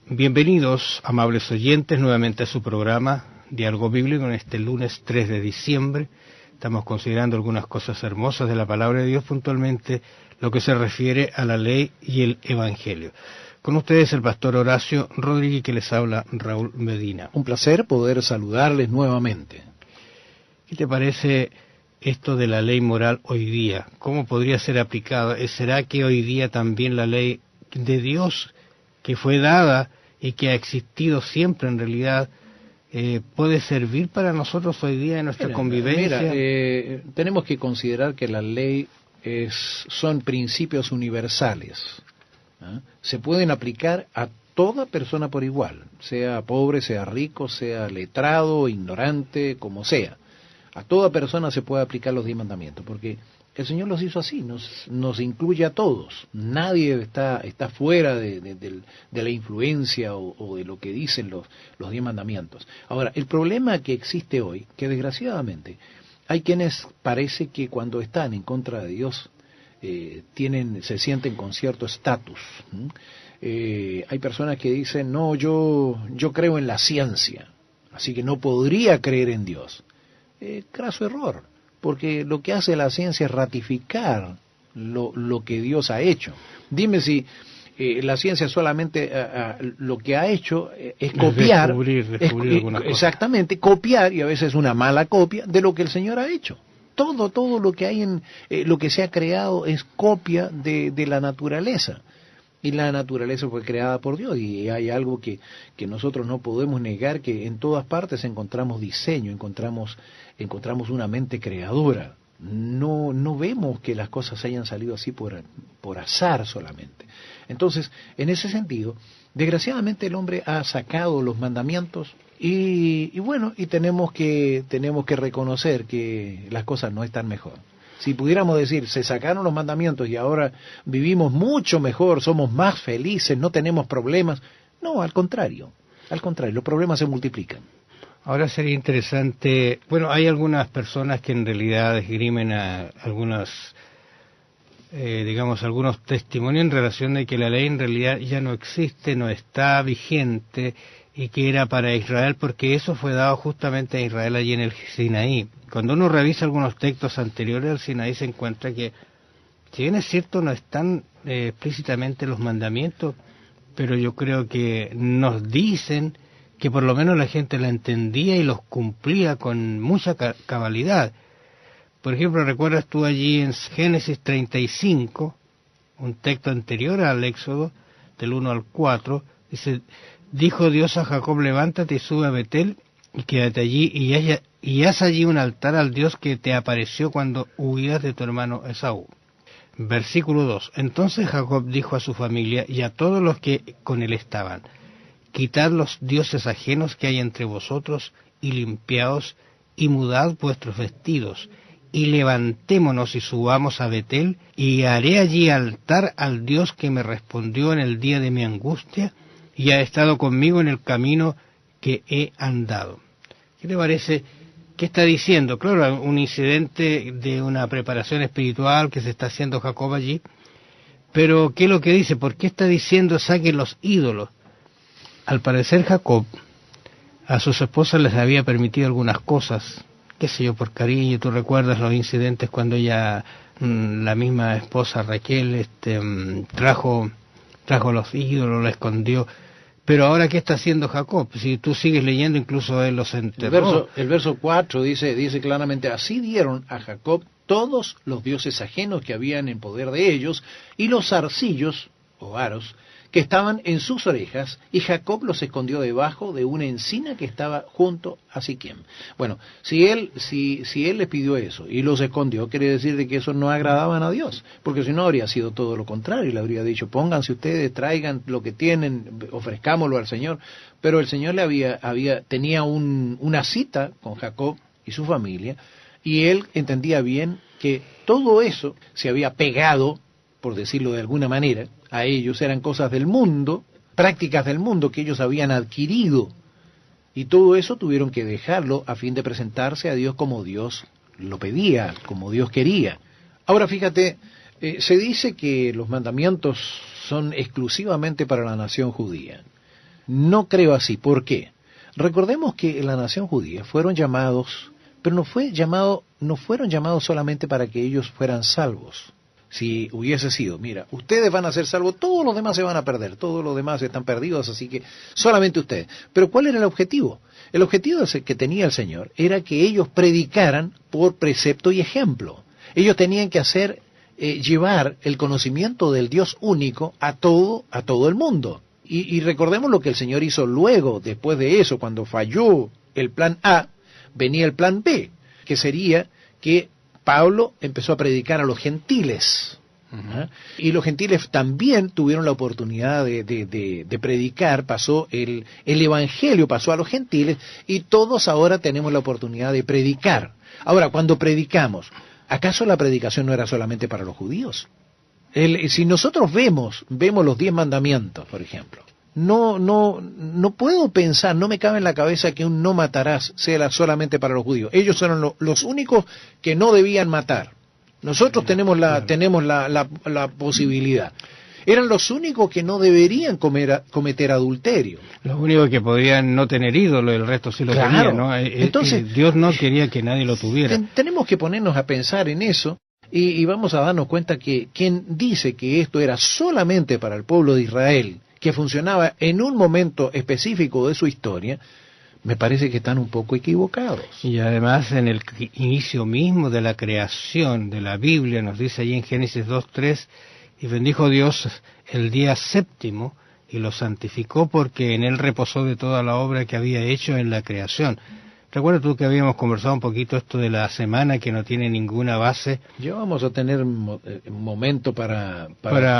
Bienvenidos, amables oyentes, nuevamente a su programa Diálogo Bíblico en este lunes 3 de diciembre. Estamos considerando algunas cosas hermosas de la Palabra de Dios, puntualmente lo que se refiere a la ley y el Evangelio. Con ustedes el pastor Horacio Rodríguez, que les habla Raúl Medina. Un placer poder saludarles nuevamente. ¿Qué te parece esto de la ley moral hoy día? ¿Cómo podría ser aplicada? ¿Será que hoy día también la ley de Dios, que fue dada y que ha existido siempre en realidad, puede servir para nosotros hoy día en nuestra convivencia? Tenemos que considerar que la ley son principios universales. Se pueden aplicar a toda persona por igual, sea pobre, sea rico, sea letrado, ignorante, como sea. A toda persona se puede aplicar los 10 mandamientos, porque el Señor los hizo así, nos incluye a todos. Nadie está fuera de la influencia o de lo que dicen los 10 mandamientos. Ahora, el problema que existe hoy, que desgraciadamente hay quienes parece que cuando están en contra de Dios se sienten con cierto estatus. Hay personas que dicen, no, yo creo en la ciencia, así que no podría creer en Dios. Craso error. Porque lo que hace la ciencia es ratificar lo que Dios ha hecho. Dime si la ciencia solamente lo que ha hecho es copiar, descubrir alguna cosa. Exactamente, copiar, y a veces una mala copia, de lo que el Señor ha hecho. Todo lo que hay lo que se ha creado es copia de la naturaleza. Y la naturaleza fue creada por Dios, y hay algo que nosotros no podemos negar, que en todas partes encontramos diseño, encontramos una mente creadora. No vemos que las cosas hayan salido así por azar solamente. Entonces, en ese sentido, desgraciadamente el hombre ha sacado los mandamientos y tenemos que reconocer que las cosas no están mejor. Si pudiéramos decir, se sacaron los mandamientos y ahora vivimos mucho mejor, somos más felices, no tenemos problemas. No, al contrario, los problemas se multiplican. Ahora sería interesante, hay algunas personas que en realidad esgrimen algunos testimonios en relación de que la ley en realidad ya no existe, no está vigente, y que era para Israel, porque eso fue dado justamente a Israel allí en el Sinaí. Cuando uno revisa algunos textos anteriores al Sinaí, se encuentra que, si bien es cierto, no están explícitamente los mandamientos, pero yo creo que nos dicen que por lo menos la gente la entendía y los cumplía con mucha cabalidad. Por ejemplo, ¿recuerdas tú allí en Génesis 35, un texto anterior al Éxodo, del 1 al 4, dice: dijo Dios a Jacob, levántate y sube a Betel, y quédate allí, y haz allí un altar al Dios que te apareció cuando huías de tu hermano Esaú. Versículo 2. Entonces Jacob dijo a su familia y a todos los que con él estaban: quitad los dioses ajenos que hay entre vosotros, y limpiaos, y mudad vuestros vestidos, y levantémonos y subamos a Betel, y haré allí altar al Dios que me respondió en el día de mi angustia, y ha estado conmigo en el camino que he andado. ¿Qué te parece? ¿Qué está diciendo? Claro, un incidente de una preparación espiritual que se está haciendo Jacob allí, pero ¿qué es lo que dice? ¿Por qué está diciendo saquen los ídolos? Al parecer Jacob a sus esposas les había permitido algunas cosas, qué sé yo, por cariño. Tú recuerdas los incidentes cuando ella, la misma esposa Raquel, trajo los ídolos, los escondió. Pero ahora, ¿qué está haciendo Jacob? Si tú sigues leyendo, incluso él los enterró. El verso 4 dice claramente: así dieron a Jacob todos los dioses ajenos que habían en poder de ellos, y los zarcillos, o aros, que estaban en sus orejas, y Jacob los escondió debajo de una encina que estaba junto a Siquem. Bueno, si él les pidió eso y los escondió, quiere decir de que eso no agradaban a Dios, porque si no habría sido todo lo contrario, le habría dicho: pónganse ustedes, traigan lo que tienen, ofrezcámoslo al Señor. Pero el Señor tenía una cita con Jacob y su familia, y él entendía bien que todo eso se había pegado, por decirlo de alguna manera, a ellos. Eran cosas del mundo, prácticas del mundo que ellos habían adquirido, y todo eso tuvieron que dejarlo a fin de presentarse a Dios como Dios lo pedía, como Dios quería. Ahora fíjate, se dice que los mandamientos son exclusivamente para la nación judía. No creo así. ¿Por qué? Recordemos que en la nación judía fueron llamados, pero no fueron llamados solamente para que ellos fueran salvos. Si hubiese sido, mira, ustedes van a ser salvos, todos los demás se van a perder, todos los demás están perdidos, así que solamente ustedes. Pero ¿cuál era el objetivo? El objetivo que tenía el Señor era que ellos predicaran por precepto y ejemplo. Ellos tenían que llevar el conocimiento del Dios único a todo el mundo. Y recordemos lo que el Señor hizo luego, después de eso, cuando falló el plan A, venía el plan B, que sería que Pablo empezó a predicar a los gentiles. Uh-huh. Y los gentiles también tuvieron la oportunidad de predicar, pasó el evangelio pasó a los gentiles, y todos ahora tenemos la oportunidad de predicar. Ahora, cuando predicamos, ¿acaso la predicación no era solamente para los judíos? Si nosotros vemos los 10 mandamientos, por ejemplo, no puedo pensar, no me cabe en la cabeza que un no matarás sea solamente para los judíos. Ellos eran los únicos que no debían matar. Nosotros tenemos la posibilidad. Eran los únicos que no deberían cometer adulterio. Los únicos que podían no tener ídolo, el resto sí lo tenían, ¿no? Entonces, Dios no quería que nadie lo tuviera. Tenemos que ponernos a pensar en eso y vamos a darnos cuenta que quien dice que esto era solamente para el pueblo de Israel, que funcionaba en un momento específico de su historia, me parece que están un poco equivocados. Y además en el inicio mismo de la creación de la Biblia, nos dice allí en Génesis 2:3, y bendijo Dios el día séptimo y lo santificó porque en él reposó de toda la obra que había hecho en la creación. Recuerda tú que habíamos conversado un poquito esto de la semana que no tiene ninguna base. Ya vamos a tener un momento para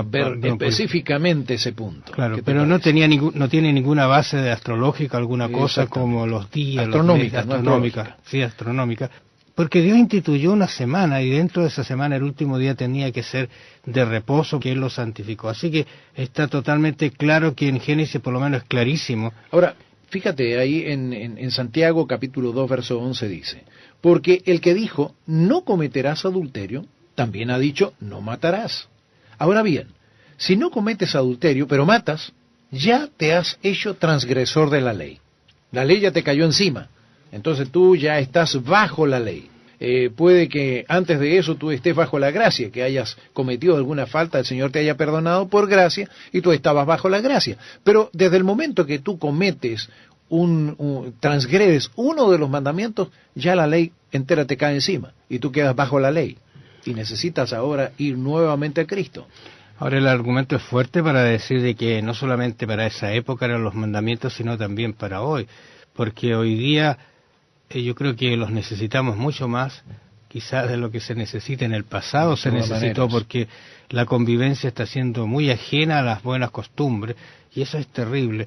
ver específicamente ese punto. Claro, pero no tiene ninguna base de astrológica, alguna cosa como los días. Astronómica. Sí, astronómica. Porque Dios instituyó una semana y dentro de esa semana el último día tenía que ser de reposo, que Él lo santificó. Así que está totalmente claro que en Génesis por lo menos es clarísimo. Ahora, fíjate, ahí en Santiago capítulo 2, verso 11 dice, porque el que dijo, no cometerás adulterio, también ha dicho, no matarás. Ahora bien, si no cometes adulterio, pero matas, ya te has hecho transgresor de la ley. La ley ya te cayó encima, entonces tú ya estás bajo la ley. Puede que antes de eso tú estés bajo la gracia, que hayas cometido alguna falta, el Señor te haya perdonado por gracia y tú estabas bajo la gracia. Pero desde el momento que tú cometes, transgredes uno de los mandamientos, ya la ley entera te cae encima y tú quedas bajo la ley y necesitas ahora ir nuevamente a Cristo. Ahora el argumento es fuerte para decir de que no solamente para esa época eran los mandamientos, sino también para hoy, porque hoy día yo creo que los necesitamos mucho más, quizás de lo que se necesita en el pasado se necesitó, porque la convivencia está siendo muy ajena a las buenas costumbres, y eso es terrible.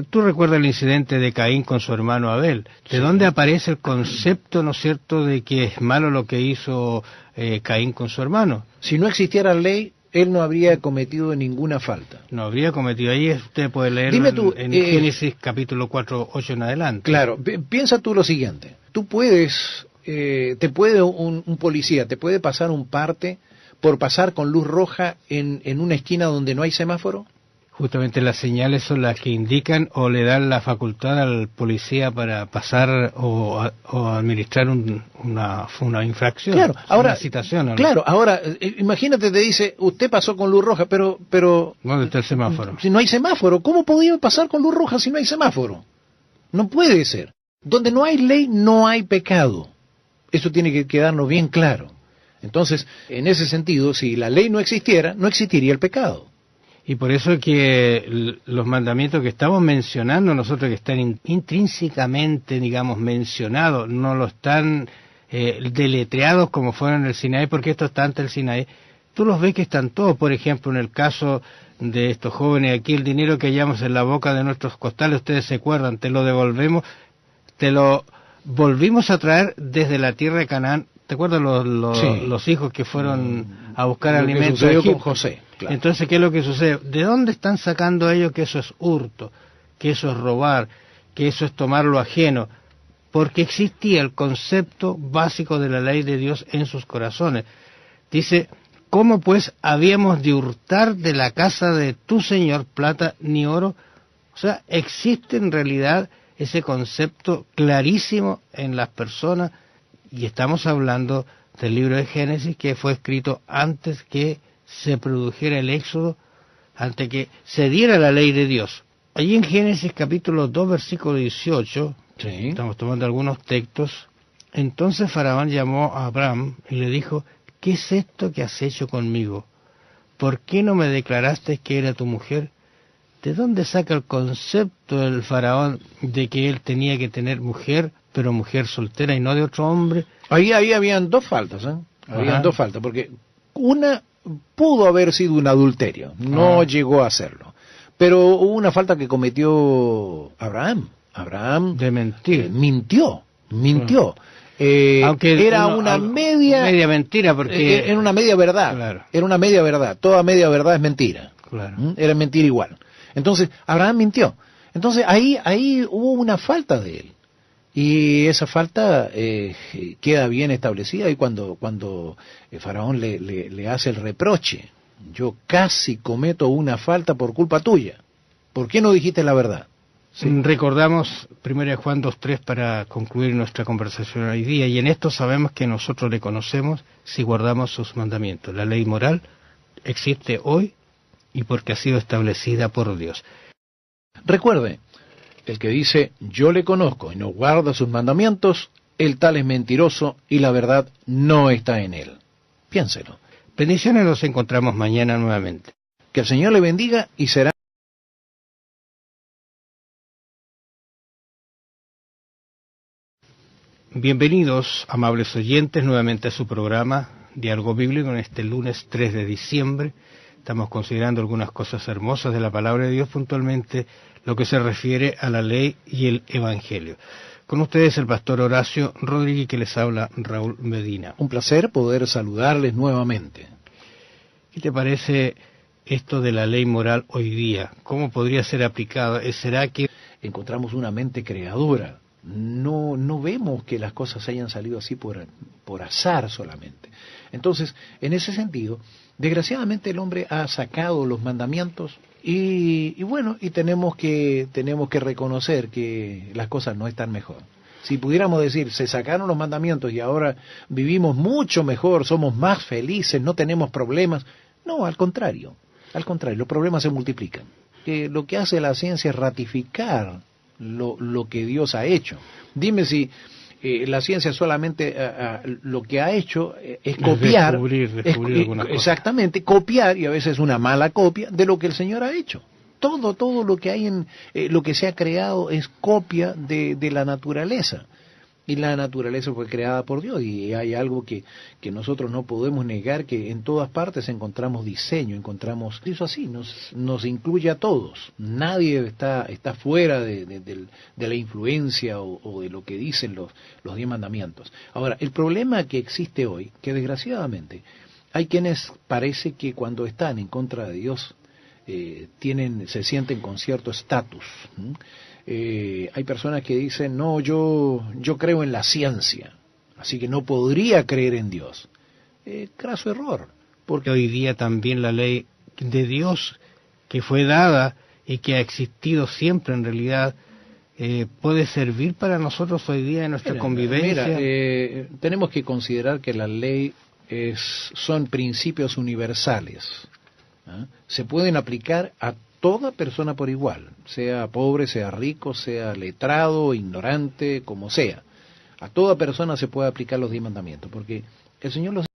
Tú recuerdas el incidente de Caín con su hermano Abel. ¿De dónde aparece el concepto, no es cierto, de que es malo lo que hizo Caín con su hermano? Si no existiera ley, él no habría cometido ninguna falta. No habría cometido. Ahí usted puede leer en Génesis capítulo 4, 8 en adelante. Claro, piensa tú lo siguiente. Tú puedes, un policía, te puede pasar un parte por pasar con luz roja en una esquina donde no hay semáforo. Justamente las señales son las que indican o le dan la facultad al policía para pasar o administrar una infracción. Claro, ahora, una citación. ¿No? Claro, ahora, imagínate, te dice, usted pasó con luz roja, pero... ¿Dónde está el semáforo? Si no hay semáforo, ¿cómo podía pasar con luz roja si no hay semáforo? No puede ser. Donde no hay ley, no hay pecado. Eso tiene que quedarnos bien claro. Entonces, en ese sentido, si la ley no existiera, no existiría el pecado. Y por eso es que los mandamientos que estamos mencionando nosotros, que están intrínsecamente, digamos, mencionados, no lo están deletreados como fueron en el Sinaí, porque esto está ante el Sinaí. Tú los ves que están todos, por ejemplo, en el caso de estos jóvenes, aquí el dinero que hallamos en la boca de nuestros costales, ustedes se acuerdan, te lo devolvemos, te lo volvimos a traer desde la tierra de Canaán. ¿Te acuerdas los hijos que fueron a buscar alimentos? Con José. Claro. Entonces, ¿qué es lo que sucede? ¿De dónde están sacando ellos que eso es hurto, que eso es robar, que eso es tomar lo ajeno? Porque existía el concepto básico de la ley de Dios en sus corazones. Dice, ¿cómo pues habíamos de hurtar de la casa de tu Señor plata ni oro? O sea, existe en realidad ese concepto clarísimo en las personas, y estamos hablando del libro de Génesis, que fue escrito antes que se produjera el Éxodo, antes que se diera la ley de Dios. Allí en Génesis capítulo 2, versículo 18, Sí. estamos tomando algunos textos. Entonces Faraón llamó a Abraham y le dijo: ¿qué es esto que has hecho conmigo? ¿Por qué no me declaraste que era tu mujer? ¿De dónde saca el concepto el Faraón de que él tenía que tener mujer, pero mujer soltera y no de otro hombre? Ahí habían dos faltas, ¿eh? Habían Ajá. dos faltas, porque una pudo haber sido un adulterio, no llegó a hacerlo. Pero hubo una falta que cometió Abraham. Abraham De mentir. mintió. Aunque Era una media mentira, porque era una media verdad. Claro. Era una media verdad. Toda media verdad es mentira. Claro. Era mentira igual. Entonces, Abraham mintió. Entonces, ahí hubo una falta de él. Y esa falta queda bien establecida y cuando Faraón le hace el reproche: yo casi cometo una falta por culpa tuya. ¿Por qué no dijiste la verdad? Sí. Recordamos 1 Juan 2:3 para concluir nuestra conversación hoy día, y en esto sabemos que nosotros le conocemos si guardamos sus mandamientos. La ley moral existe hoy y porque ha sido establecida por Dios. Recuerde, el que dice yo le conozco y no guarda sus mandamientos, el tal es mentiroso y la verdad no está en él. Piénselo. Bendiciones, nos encontramos mañana nuevamente. Que el Señor le bendiga y será Bienvenidos, amables oyentes, nuevamente a su programa Diálogo Bíblico en este lunes 3 de diciembre. Estamos considerando algunas cosas hermosas de la Palabra de Dios, puntualmente lo que se refiere a la ley y el Evangelio. Con ustedes el pastor Horacio Rodríguez, que les habla Raúl Medina. un placer poder saludarles nuevamente. ¿Qué te parece esto de la ley moral hoy día? ¿Cómo podría ser aplicada? ¿Será que Encontramos una mente creadora. No vemos que las cosas hayan salido así por azar solamente. Entonces, en ese sentido, desgraciadamente el hombre ha sacado los mandamientos y bueno, y tenemos que reconocer que las cosas no están mejor. Si pudiéramos decir, se sacaron los mandamientos y ahora vivimos mucho mejor, somos más felices, no tenemos problemas. No, al contrario, los problemas se multiplican. Lo que hace la ciencia es ratificar lo que Dios ha hecho. Dime si la ciencia solamente lo que ha hecho es copiar, descubrir algunas cosas. Exactamente, copiar, y a veces una mala copia de lo que el Señor ha hecho. Todo lo que hay lo que se ha creado es copia de la naturaleza. Y la naturaleza fue creada por Dios, y hay algo que nosotros no podemos negar, que en todas partes encontramos diseño, encontramos eso así, nos incluye a todos. Nadie está fuera de la influencia o de lo que dicen los 10 mandamientos. Ahora, el problema que existe hoy, que desgraciadamente hay quienes parece que cuando están en contra de Dios se sienten con cierto estatus. Hay personas que dicen, no, yo creo en la ciencia, así que no podría creer en Dios. Craso error. Porque hoy día también la ley de Dios, que fue dada y que ha existido siempre en realidad, puede servir para nosotros hoy día en nuestra convivencia. Tenemos que considerar que la ley son principios universales. Se pueden aplicar a toda persona por igual, sea pobre, sea rico, sea letrado, ignorante, como sea. A toda persona se puede aplicar los 10 mandamientos, porque el Señor los